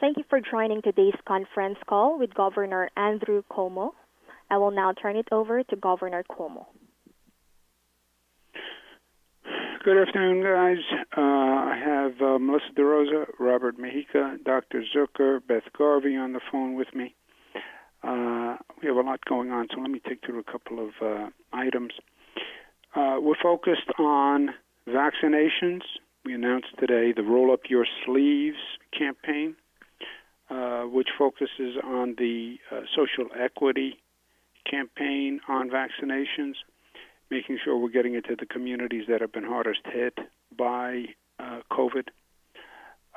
Thank you for joining today's conference call with Governor Andrew Cuomo. I will now turn it over to Governor Cuomo. Good afternoon, guys. I have Melissa DeRosa, Robert Mejica, Dr. Zucker, Beth Garvey on the phone with me. We have a lot going on, so let me take through a couple of items. We're focused on vaccinations. We announced today the Roll Up Your Sleeves campaign, which focuses on the social equity campaign on vaccinations, making sure we're getting into the communities that have been hardest hit by COVID.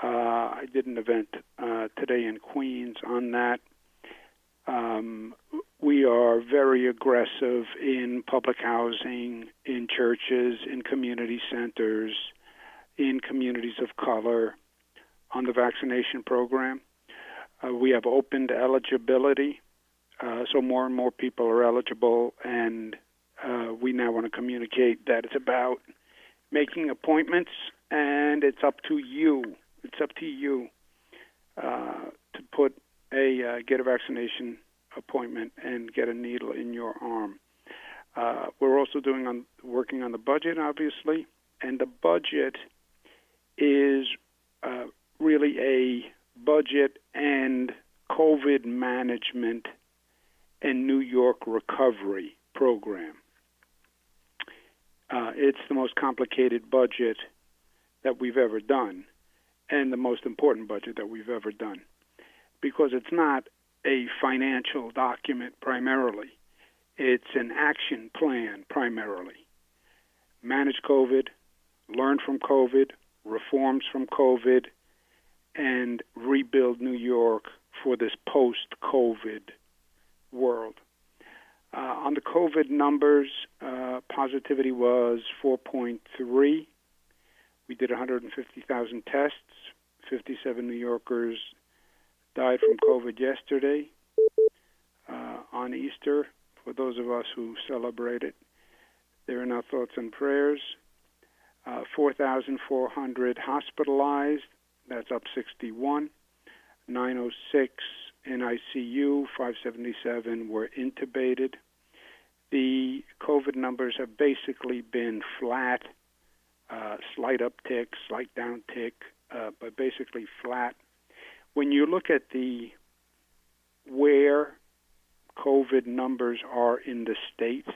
I did an event today in Queens on that. We are very aggressive in public housing, in churches, in community centers, in communities of color on the vaccination program. We have opened eligibility, so more and more people are eligible, and we now want to communicate that it's about making appointments, and it's up to you. It's up to you to get a vaccination appointment and get a needle in your arm. We're also working on the budget, obviously, and the budget is really a budget and COVID management and New York recovery program. It's the most complicated budget that we've ever done and the most important budget that we've ever done, because it's not a financial document primarily. It's an action plan primarily. Manage COVID, learn from COVID, reforms from COVID, and rebuild New York for this post-COVID world. On the COVID numbers, positivity was 4.3. We did 150,000 tests. 57 New Yorkers died from COVID yesterday on Easter. For those of us who celebrate it, they're in our thoughts and prayers. 4,400 hospitalized. That's up 61. 906 in ICU. 577 were intubated. The COVID numbers have basically been flat, slight uptick, slight downtick, but basically flat. When you look at where COVID numbers are in the state,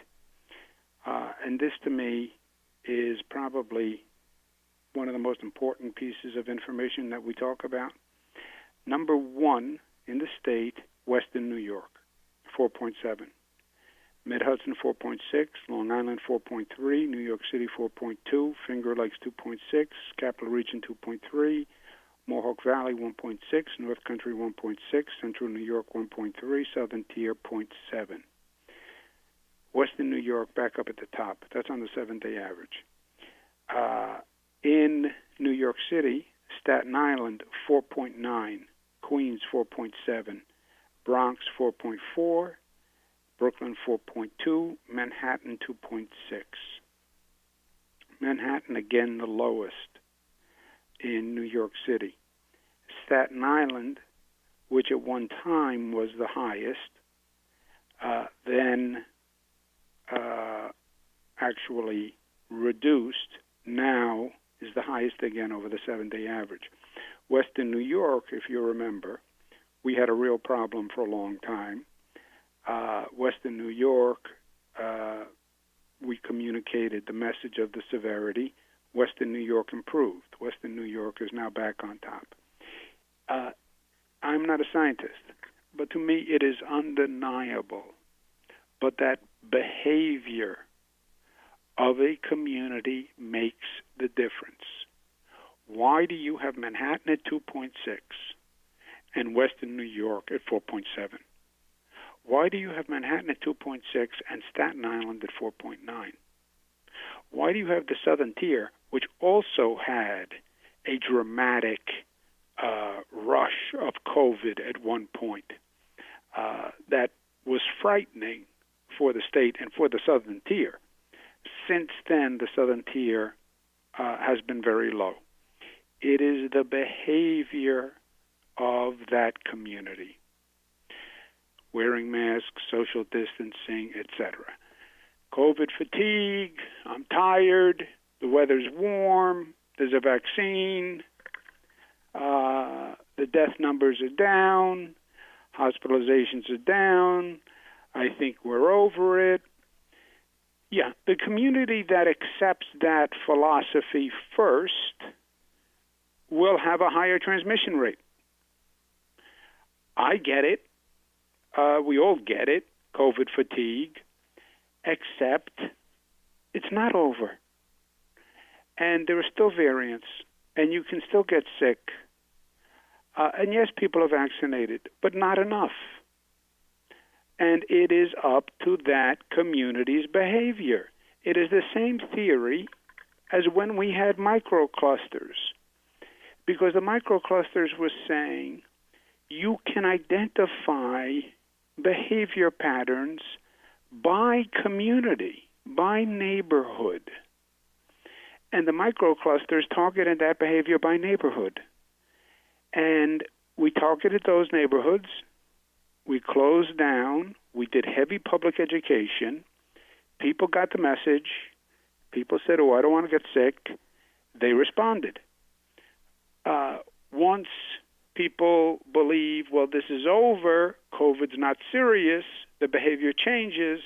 and this to me is probably one of the most important pieces of information that we talk about. Number one in the state, Western New York, 4.7. Mid-Hudson, 4.6. Long Island, 4.3. New York City, 4.2. Finger Lakes, 2.6. Capital Region, 2.3. Mohawk Valley, 1.6. North Country, 1.6. Central New York, 1.3. Southern Tier, 0.7. Western New York back up at the top. That's on the 7-day average. In New York City, Staten Island, 4.9. Queens, 4.7. Bronx, 4.4. Brooklyn, 4.2. Manhattan, 2.6. Manhattan, again, the lowest in New York City. Staten Island, which at one time was the highest, then actually reduced, now is the highest again over the 7-day average. Western New York, if you remember, we had a real problem for a long time. Western New York, we communicated the message of the severity. Western New York improved. Western New York is now back on top. I'm not a scientist, but to me it is undeniable. But that behavior of a community makes the difference. Why do you have Manhattan at 2.6 and Western New York at 4.7? Why do you have Manhattan at 2.6 and Staten Island at 4.9? Why do you have the Southern Tier, which also had a dramatic rush of COVID at one point that was frightening for the state and for the Southern Tier? Since then, the Southern Tier has been very low. It is the behavior of that community. Wearing masks, social distancing, etc. COVID fatigue, I'm tired, the weather's warm, there's a vaccine, the death numbers are down, hospitalizations are down, I think we're over it. Yeah, the community that accepts that philosophy first will have a higher transmission rate. I get it. We all get it, COVID fatigue, except it's not over. And there are still variants, and you can still get sick. And yes, people are vaccinated, but not enough. And it is up to that community's behavior. It is the same theory as when we had microclusters, because the microclusters were saying you can identify behavior patterns by community, by neighborhood. And the microclusters targeted that behavior by neighborhood. And we targeted those neighborhoods. We closed down. We did heavy public education. People got the message. People said, oh, I don't want to get sick. They responded. Once people believe, well, this is over, COVID's not serious, the behavior changes,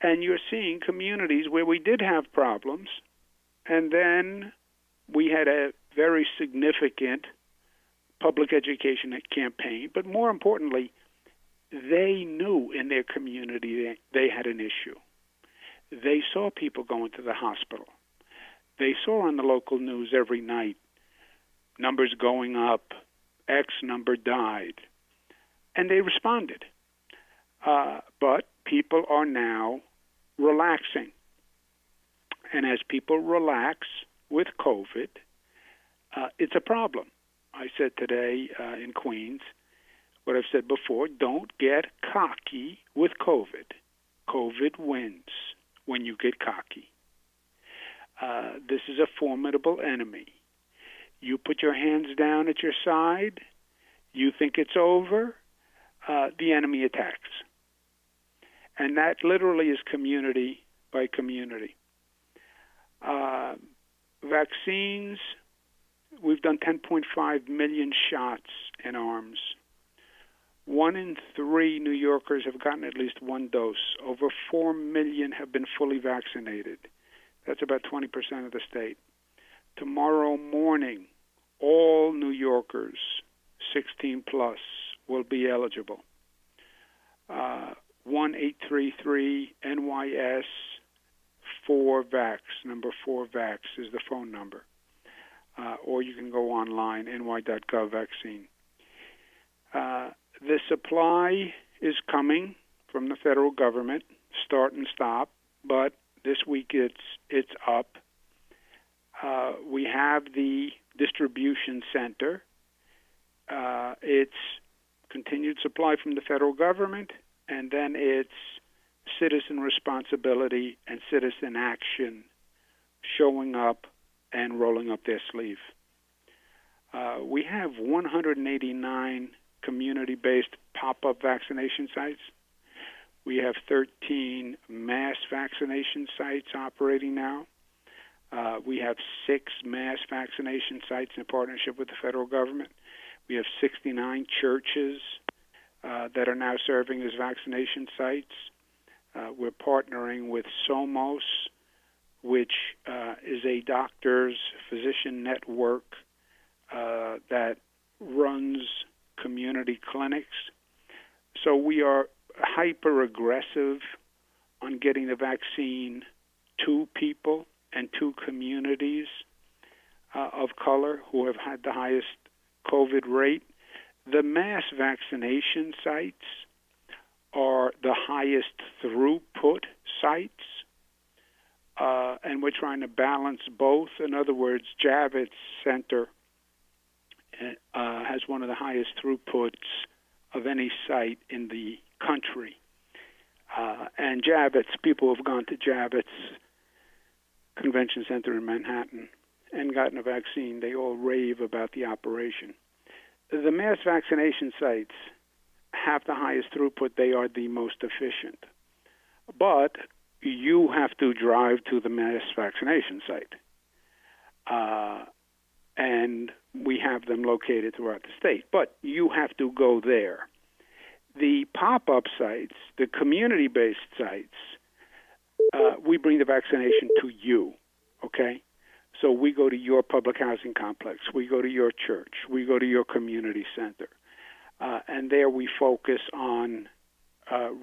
and you're seeing communities where we did have problems, and then we had a very significant public education campaign, but more importantly, they knew in their community they had an issue. They saw people going to the hospital. They saw on the local news every night numbers going up, X number died, and they responded. But people are now relaxing. And as people relax with COVID, it's a problem. I said today in Queens, what I've said before, don't get cocky with COVID. COVID wins when you get cocky. This is a formidable enemy. You put your hands down at your side, you think it's over, the enemy attacks. And that literally is community by community. Vaccines, we've done 10.5 million shots in arms. 1 in 3 New Yorkers have gotten at least one dose. Over 4 million have been fully vaccinated. That's about 20% of the state. Tomorrow morning, all New Yorkers, 16 plus, will be eligible. 1-833-NYS 4VAX, number 4VAX is the phone number. Or you can go online, ny.gov vaccine. The supply is coming from the federal government, start and stop, but this week it's up. We have the distribution center. It's continued supply from the federal government, and then it's citizen responsibility and citizen action showing up and rolling up their sleeve. We have 189 community-based pop-up vaccination sites. We have 13 mass vaccination sites operating now. We have 6 mass vaccination sites in partnership with the federal government. We have 69 churches that are now serving as vaccination sites. We're partnering with Somos, which is a doctors, physician network that runs community clinics. So we are hyper-aggressive on getting the vaccine to people and to communities of color who have had the highest COVID rate. The mass vaccination sites are the highest throughput sites, and we're trying to balance both. In other words, Javits Center has one of the highest throughputs of any site in the country. And Javits, people who have gone to Javits Convention Center in Manhattan and gotten a vaccine, they all rave about the operation. the mass vaccination sites have the highest throughput. They are the most efficient. But you have to drive to the mass vaccination site. And we have them located throughout the state. But you have to go there. The pop-up sites, the community-based sites, we bring the vaccination to you, okay? So we go to your public housing complex. We go to your church. We go to your community center. And there we focus on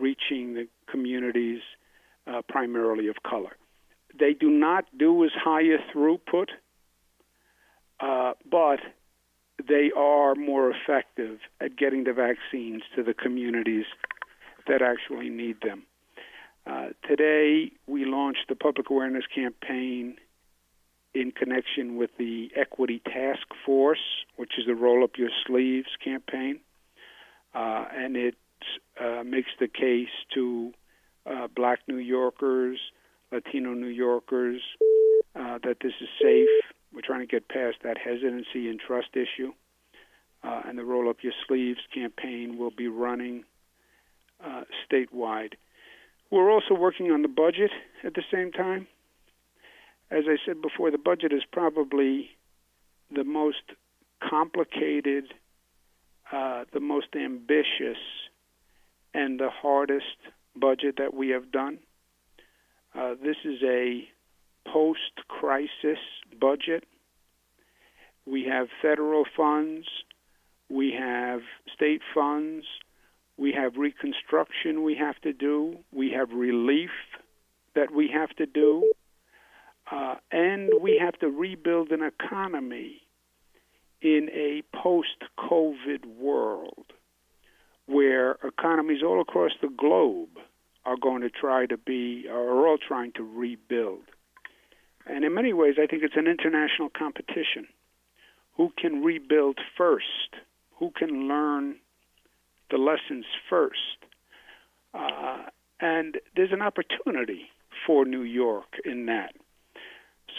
reaching the communities primarily of color. They do not do as high a throughput, but they are more effective at getting the vaccines to the communities that actually need them. Today, we launched the public awareness campaign in connection with the Equity Task Force, which is the Roll Up Your Sleeves campaign. And it makes the case to Black New Yorkers, Latino New Yorkers, that this is safe. We're trying to get past that hesitancy and trust issue. And the Roll Up Your Sleeves campaign will be running statewide. We're also working on the budget at the same time. As I said before, the budget is probably the most complicated, the most ambitious, and the hardest budget that we have done. This is a post-crisis budget. We have federal funds. We have state funds. We have reconstruction we have to do. We have relief that we have to do. And we have to rebuild an economy in a post-COVID world where economies all across the globe are going to are all trying to rebuild. And in many ways, I think it's an international competition. Who can rebuild first? Who can learn the lessons first? And there's an opportunity for New York in that.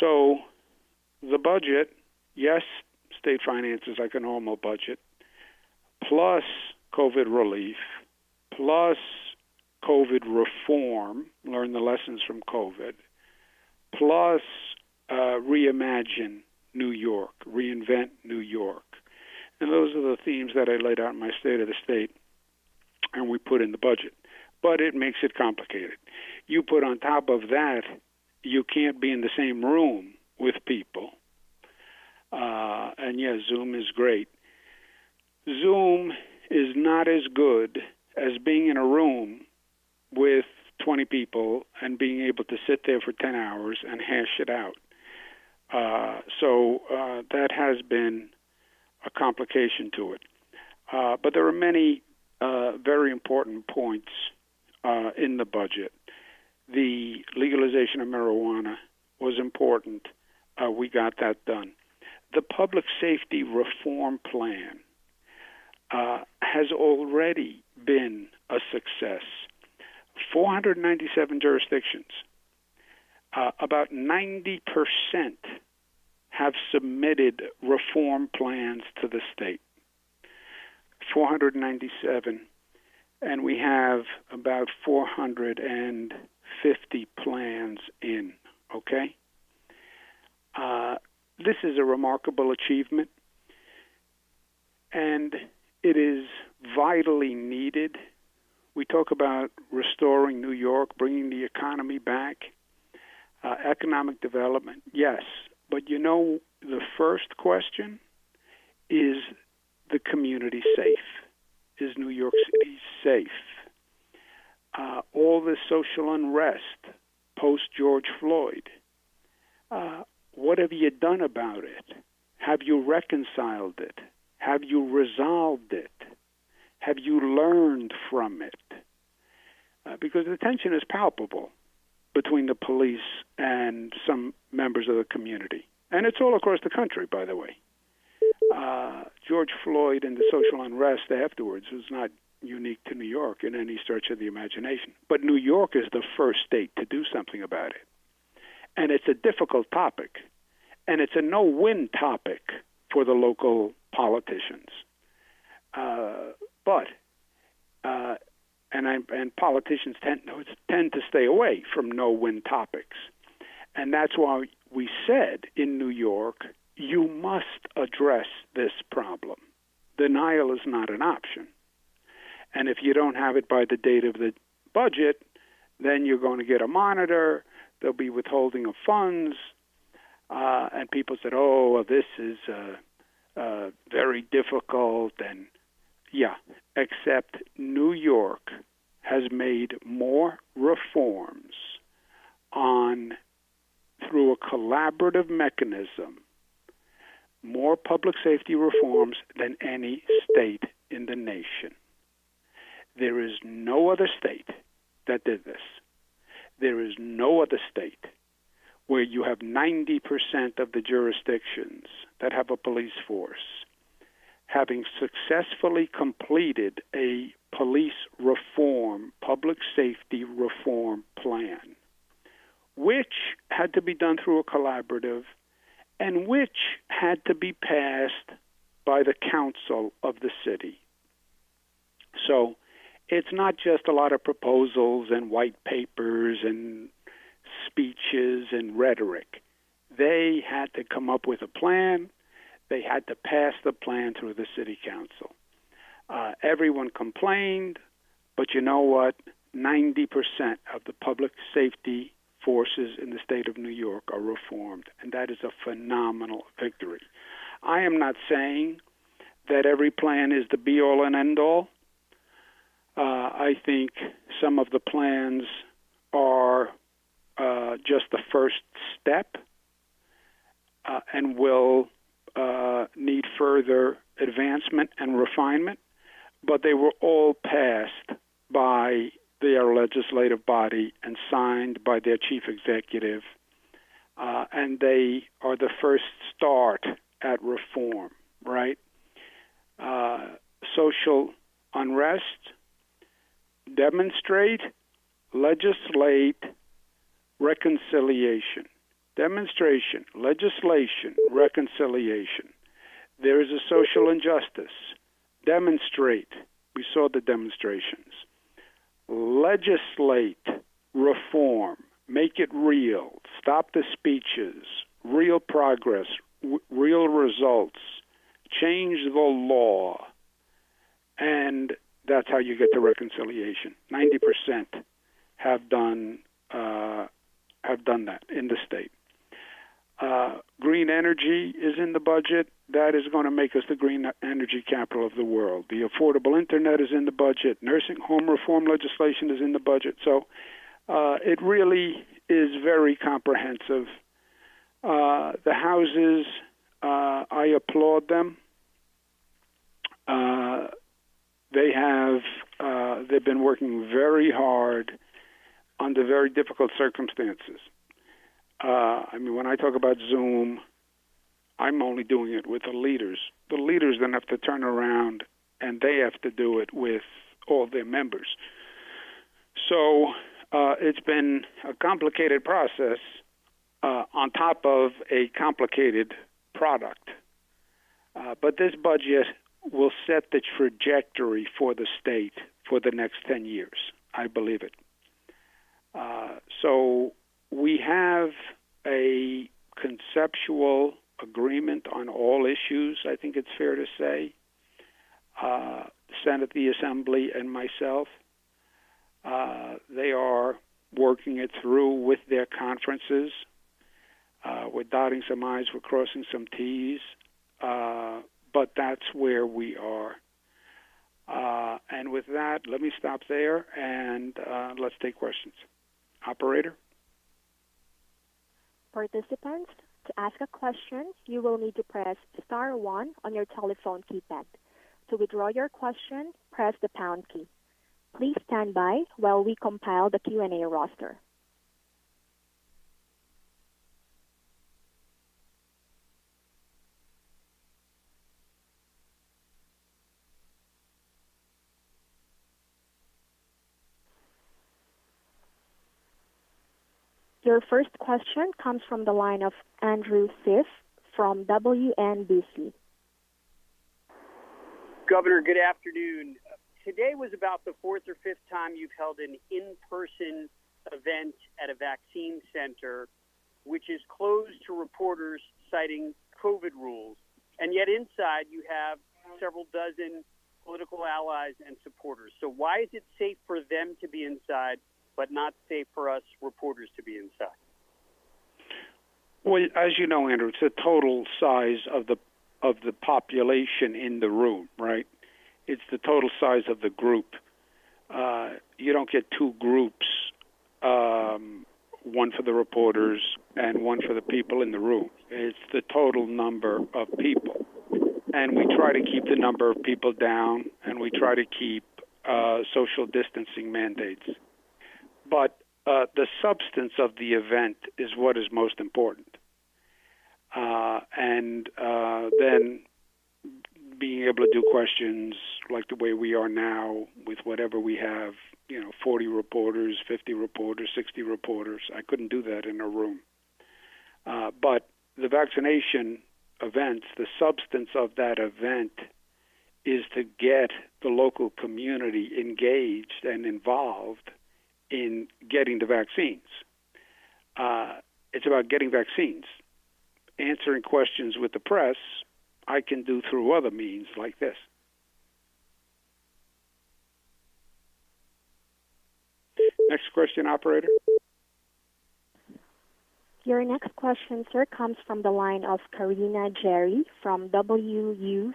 So the budget, yes, state finances like a normal budget, plus COVID relief, plus COVID reform, learn the lessons from COVID, plus reimagine New York, reinvent New York. And those are the themes that I laid out in my State of the State, and we put in the budget. But it makes it complicated. You put on top of that, you can't be in the same room with people. And yes, Zoom is great. Zoom is not as good as being in a room with 20 people and being able to sit there for 10 hours and hash it out. So that has been a complication to it. But there are many very important points in the budget. The legalization of marijuana was important. We got that done. The public safety reform plan has already been a success. 497 jurisdictions. About 90% have submitted reform plans to the state. 497. And we have about 450 plans in, okay? This is a remarkable achievement, and it is vitally needed. We talk about restoring New York, bringing the economy back, economic development, yes. But you know, the first question is the community safe? Is New York City safe? All this social unrest post-George Floyd, what have you done about it? Have you reconciled it? Have you resolved it? Have you learned from it? Because the tension is palpable between the police and some members of the community. And it's all across the country, by the way. George Floyd and the social unrest afterwards was not unique to New York in any stretch of the imagination. But New York is the first state to do something about it. And it's a difficult topic. And it's a no-win topic for the local politicians. But and politicians tend to stay away from no-win topics, and that's why we said in New York, you must address this problem. Denial is not an option, and if you don't have it by the date of the budget, then you're going to get a monitor. There'll be withholding of funds, and people said, "Oh, this is very difficult," and yeah, except New York has made more reforms through a collaborative mechanism, more public safety reforms than any state in the nation. There is no other state that did this. There is no other state where you have 90% of the jurisdictions that have a police force having successfully completed a police reform, public safety reform plan, which had to be done through a collaborative and which had to be passed by the council of the city. So it's not just a lot of proposals and white papers and speeches and rhetoric. They had to come up with a plan. They had to pass the plan through the city council. Everyone complained, but you know what? 90% of the public safety forces in the state of New York are reformed, and that is a phenomenal victory. I am not saying that every plan is the be-all and end-all. I think some of the plans are just the first step and will need further advancement and refinement, but they were all passed by their legislative body and signed by their chief executive, and they are the first start at reform, right? Social unrest, demonstrate, legislate, reconciliation. Demonstration, legislation, reconciliation. There is a social injustice. Demonstrate. We saw the demonstrations. Legislate reform. Make it real. Stop the speeches. Real progress. Real results. Change the law. And that's how you get to reconciliation. 90% have done that in the state. Green energy is in the budget. That is going to make us the green energy capital of the world. The affordable internet is in the budget. Nursing home reform legislation is in the budget. So it really is very comprehensive. The houses, I applaud them. They've been working very hard under very difficult circumstances. When I talk about Zoom, I'm only doing it with the leaders. The leaders then have to turn around and they have to do it with all their members. So it's been a complicated process on top of a complicated product. But this budget will set the trajectory for the state for the next 10 years. I believe it. So we have a conceptual agreement on all issues, I think it's fair to say. Senate, the Assembly, and myself, they are working it through with their conferences. We're dotting some I's, we're crossing some T's, but that's where we are. And with that, let me stop there, and let's take questions. Operator? Participants, to ask a question, you will need to press star 1 on your telephone keypad. To withdraw your question, press the pound key. Please stand by while we compile the Q&A roster. Your first question comes from the line of Andrew Sif from WNBC. Governor, good afternoon. Today was about the fourth or fifth time you've held an in-person event at a vaccine center, which is closed to reporters citing COVID rules. And yet inside you have several dozen political allies and supporters. So why is it safe for them to be inside, but not safe for us reporters to be inside? Well, as you know, Andrew, it's the total size of the population in the room, right? It's the total size of the group. You don't get two groups, one for the reporters and one for the people in the room. It's the total number of people. And we try to keep the number of people down, and we try to keep social distancing mandates. But the substance of the event is what is most important. And then being able to do questions like the way we are now with whatever we have, 40 reporters, 50 reporters, 60 reporters. I couldn't do that in a room. But the vaccination events, the substance of that event is to get the local community engaged and involved in getting the vaccines. It's about getting vaccines. Answering questions with the press, I can do through other means like this. Next question, operator. Your next question, sir, comes from the line of Karina Jerry from WUTR.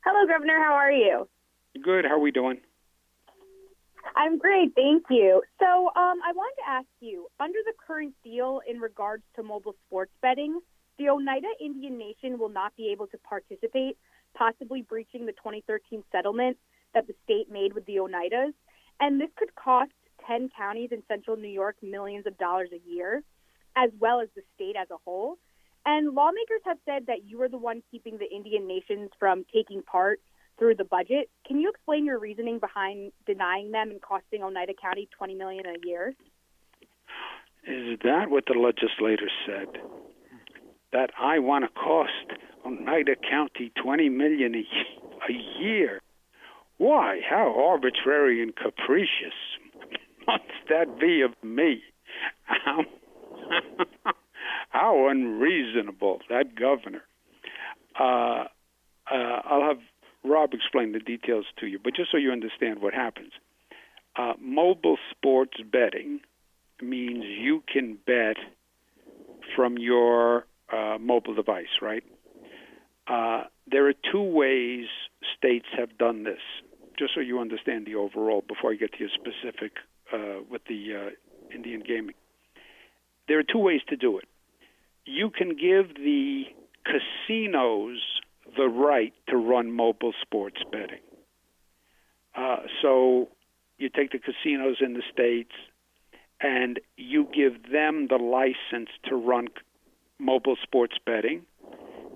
Hello, Governor. How are you? Good. How are we doing? I'm great, thank you. So I wanted to ask you, under the current deal in regards to mobile sports betting, the Oneida Indian Nation will not be able to participate, possibly breaching the 2013 settlement that the state made with the Oneidas. And this could cost 10 counties in central New York millions of dollars a year, as well as the state as a whole. And lawmakers have said that you are the one keeping the Indian nations from taking part through the budget. Can you explain your reasoning behind denying them and costing Oneida County $20 million a year? Is that what the legislators said? That I want to cost Oneida County $20 million a year? Why? How arbitrary and capricious must that be of me? How unreasonable, that governor. I'll have Rob explain the details to you, but just so you understand what happens. Mobile sports betting means you can bet from your mobile device, right? There are two ways states have done this, just so you understand the overall before I get to your specific with the Indian gaming. There are two ways to do it. You can give the casinos the right to run mobile sports betting. So you take the casinos in the states and you give them the license to run mobile sports betting,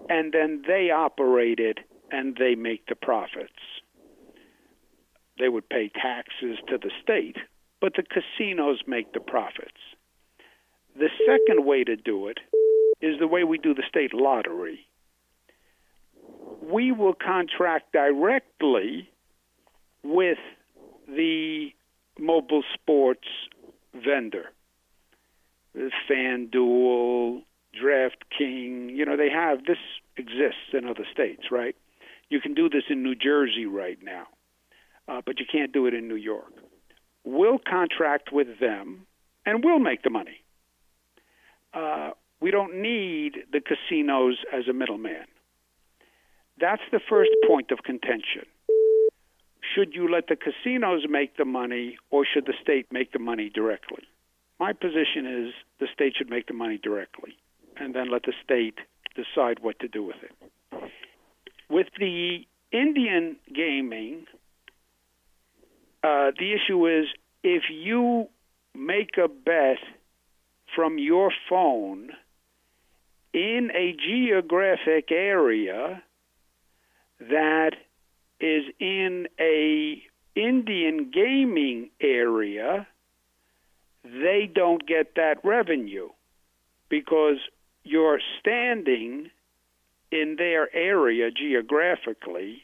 and then they operate it and they make the profits. They would pay taxes to the state, but the casinos make the profits. The second way to do it is the way we do the state lottery. We will contract directly with the mobile sports vendor. FanDuel, DraftKings, this exists in other states, right? You can do this in New Jersey right now, but you can't do it in New York. We'll contract with them, and we'll make the money. We don't need the casinos as a middleman. That's the first point of contention. Should you let the casinos make the money, or should the state make the money directly? My position is the state should make the money directly, and then let the state decide what to do with it. With the Indian gaming, the issue is if you make a bet from your phone in a geographic area that is in a Indian gaming area, they don't get that revenue because your standing in their area geographically,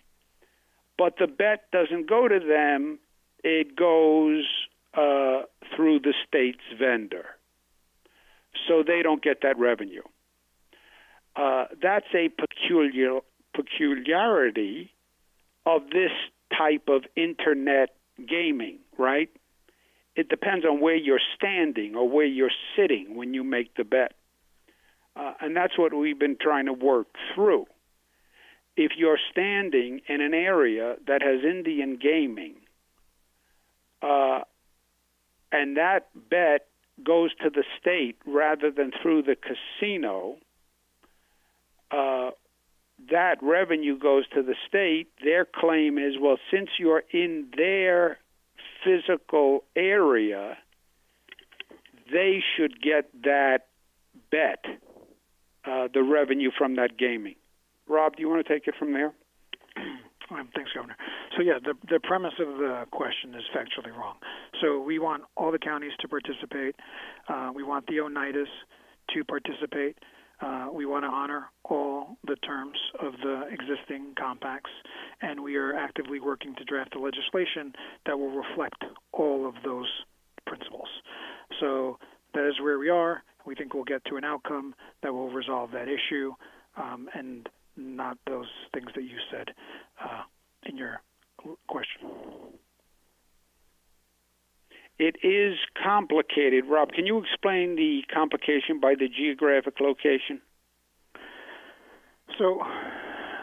but the bet doesn't go to them. It goes through the state's vendor. So they don't get that revenue. That's a peculiarity of this type of internet gaming, right? It depends on where you're standing or where you're sitting when you make the bet. And that's what we've been trying to work through. If you're standing in an area that has Indian gaming, and that bet goes to the state rather than through the casino, that revenue goes to the state. Their claim is, well, since you're in their physical area, they should get that bet, the revenue from that gaming. Rob, do you want to take it from there? Thanks, Governor. So, yeah, the premise of the question is factually wrong. So we want all the counties to participate. We want the Oneidas to participate. We want to honor all the terms of the existing compacts, and we are actively working to draft the legislation that will reflect all of those principles. So that is where we are. We think we'll get to an outcome that will resolve that issue, and not those things that you said in your question. It is complicated. Rob, can you explain the complication by the geographic location? So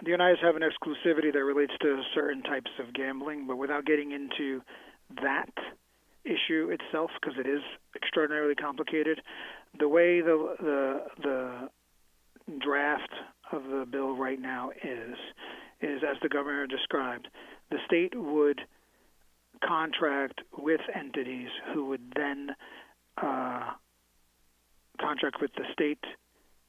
the Oneidas have an exclusivity that relates to certain types of gambling, but without getting into that issue itself, because it is extraordinarily complicated, the way the draft of the bill right now is as the governor described, the state would contract with entities who would then contract with the state,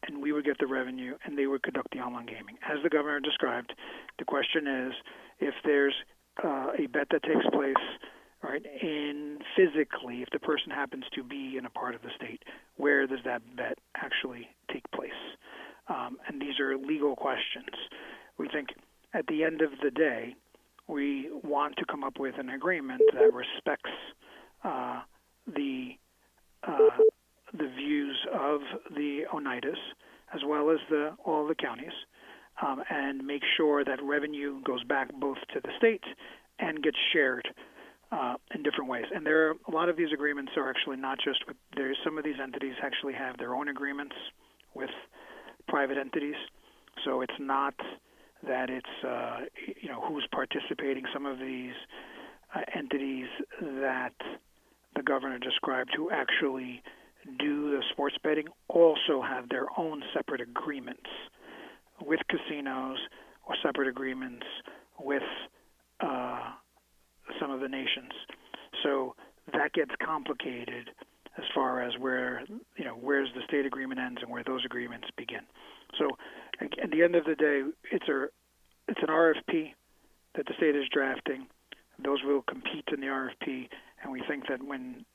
and we would get the revenue, and they would conduct the online gaming. As the governor described, the question is, if there's a bet that takes place, right, in physically, if the person happens to be in a part of the state, where does that bet actually take place? And these are legal questions. We think at the end of the day, we want to come up with an agreement that respects the views of the Oneidas as well as all the counties, and make sure that revenue goes back both to the state and gets shared in different ways. And there are a lot of these agreements are actually not just with there's some of these entities actually have their own agreements with private entities, so it's not that it's who's participating. Some of these entities that the governor described who actually do the sports betting also have their own separate agreements with casinos or separate agreements with some of the nations. So that gets complicated as far as where's the state agreement ends and where those agreements begin. So at the end of the day, it's an RFP that the state is drafting. Those will compete in the RFP, and we think that when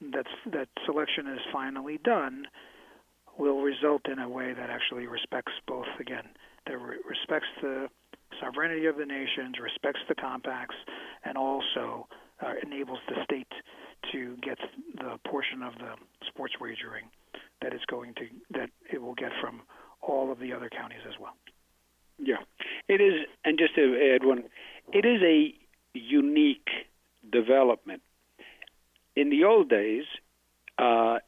that selection is finally done, will result in a way that actually respects both, again, that respects the sovereignty of the nations, respects the compacts, and also enables the state to get the portion of the sports wagering that it will get from all of the other counties as well. Yeah, it is, and just to add one, it is a unique development. In the old days,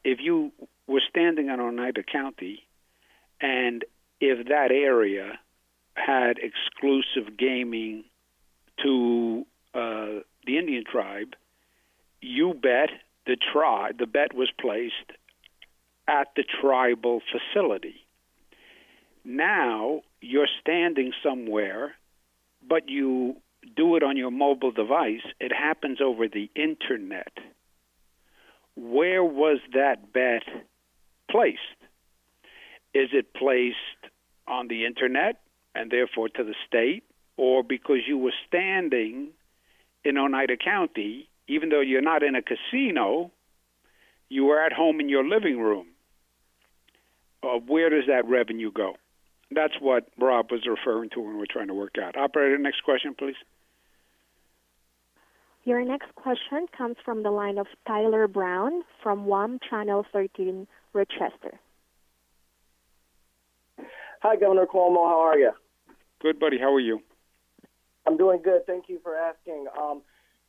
if you were standing in Oneida County, and if that area had exclusive gaming to the Indian tribe, you bet the bet was placed at the tribal facility. Now you're standing somewhere, but you do it on your mobile device. It happens over the internet. Where was that bet placed? Is it placed on the internet and therefore to the state, or because you were standing in Oneida County, even though you're not in a casino, you were at home in your living room? Where does that revenue go? That's what Rob was referring to when we're trying to work out. Operator, next question, please. Your next question comes from the line of Tyler Brown from WAM Channel 13, Rochester. Hi, Governor Cuomo. How are you? Good, buddy. How are you? I'm doing good. Thank you for asking.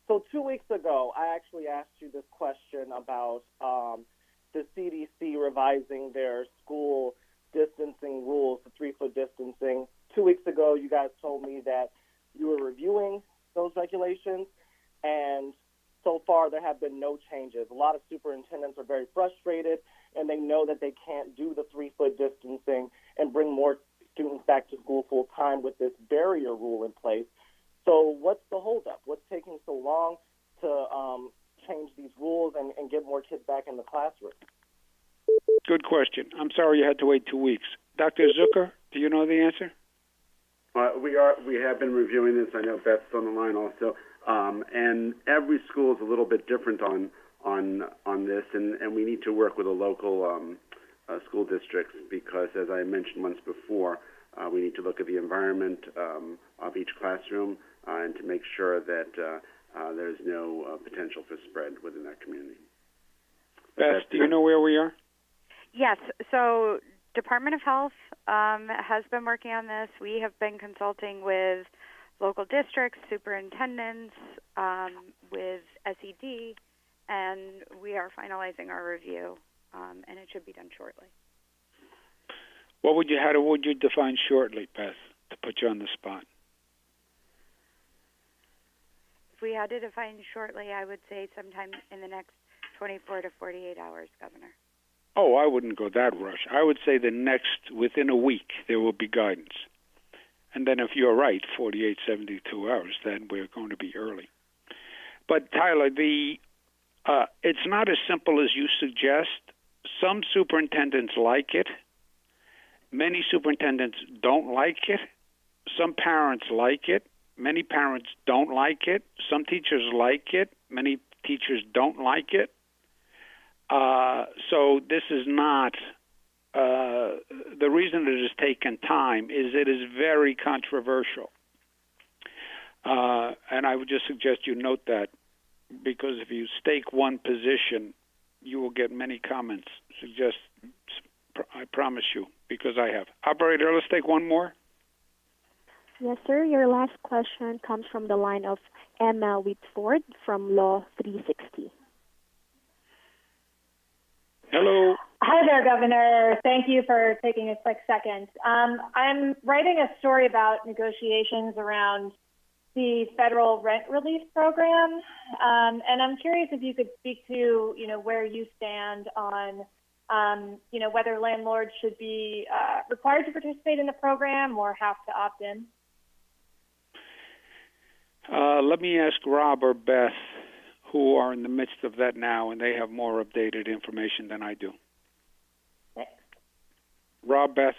So 2 weeks ago, I actually asked you this question about the CDC revising their school distancing rules, the 3-foot distancing. 2 weeks ago, you guys told me that you were reviewing those regulations, and so far there have been no changes. A lot of superintendents are very frustrated, and they know that they can't do the 3-foot distancing and bring more students back to school full time with this barrier rule in place. So what's the holdup? What's taking so long to change these rules and get more kids back in the classroom? Good question. I'm sorry you had to wait 2 weeks. Dr. Zucker, do you know the answer? We have been reviewing this. I know Beth's on the line also, and every school is a little bit different on this, and we need to work with the local school districts because, as I mentioned once before, we need to look at the environment of each classroom and to make sure that there's no potential for spread within that community. Beth, do you know where we are? Yes. So Department of Health has been working on this. We have been consulting with local districts, superintendents, with SED, and we are finalizing our review, and it should be done shortly. How would you define shortly, Beth, to put you on the spot? If we had to define shortly, I would say sometime in the next 24 to 48 hours, Governor. Oh, I wouldn't go that rush. I would say within a week, there will be guidance. And then if you're right, 48, 72 hours, then we're going to be early. But, Tyler, it's not as simple as you suggest. Some superintendents like it. Many superintendents don't like it. Some parents like it. Many parents don't like it. Some teachers like it. Many teachers don't like it. So this is not the reason it has taken time is it is very controversial. And I would just suggest you note that because if you stake one position, you will get many comments. I promise you, because I have. Operator, let's take one more. Yes, sir. Your last question comes from the line of Emma Whitford from Law 360. Hello. Hi there, Governor. Thank you for taking a quick second. I'm writing a story about negotiations around the federal rent relief program, and I'm curious if you could speak to, where you stand on, whether landlords should be required to participate in the program or have to opt in. Let me ask Rob or Beth, who are in the midst of that now, and they have more updated information than I do. Thanks. Rob, Beth?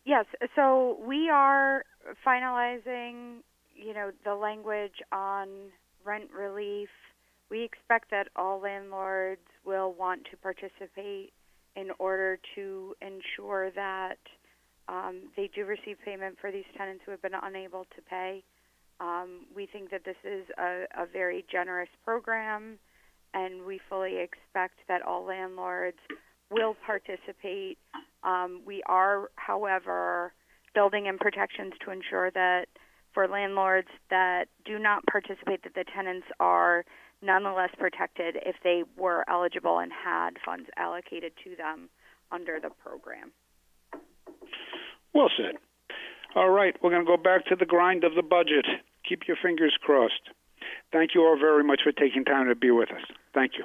Yes, so we are finalizing, the language on rent relief. We expect that all landlords will want to participate in order to ensure that they do receive payment for these tenants who have been unable to pay. We think that this is a very generous program, and we fully expect that all landlords will participate. We are, however, building in protections to ensure that for landlords that do not participate, that the tenants are nonetheless protected if they were eligible and had funds allocated to them under the program. Well said. All right, we're going to go back to the grind of the budget. Keep your fingers crossed. Thank you all very much for taking time to be with us. Thank you.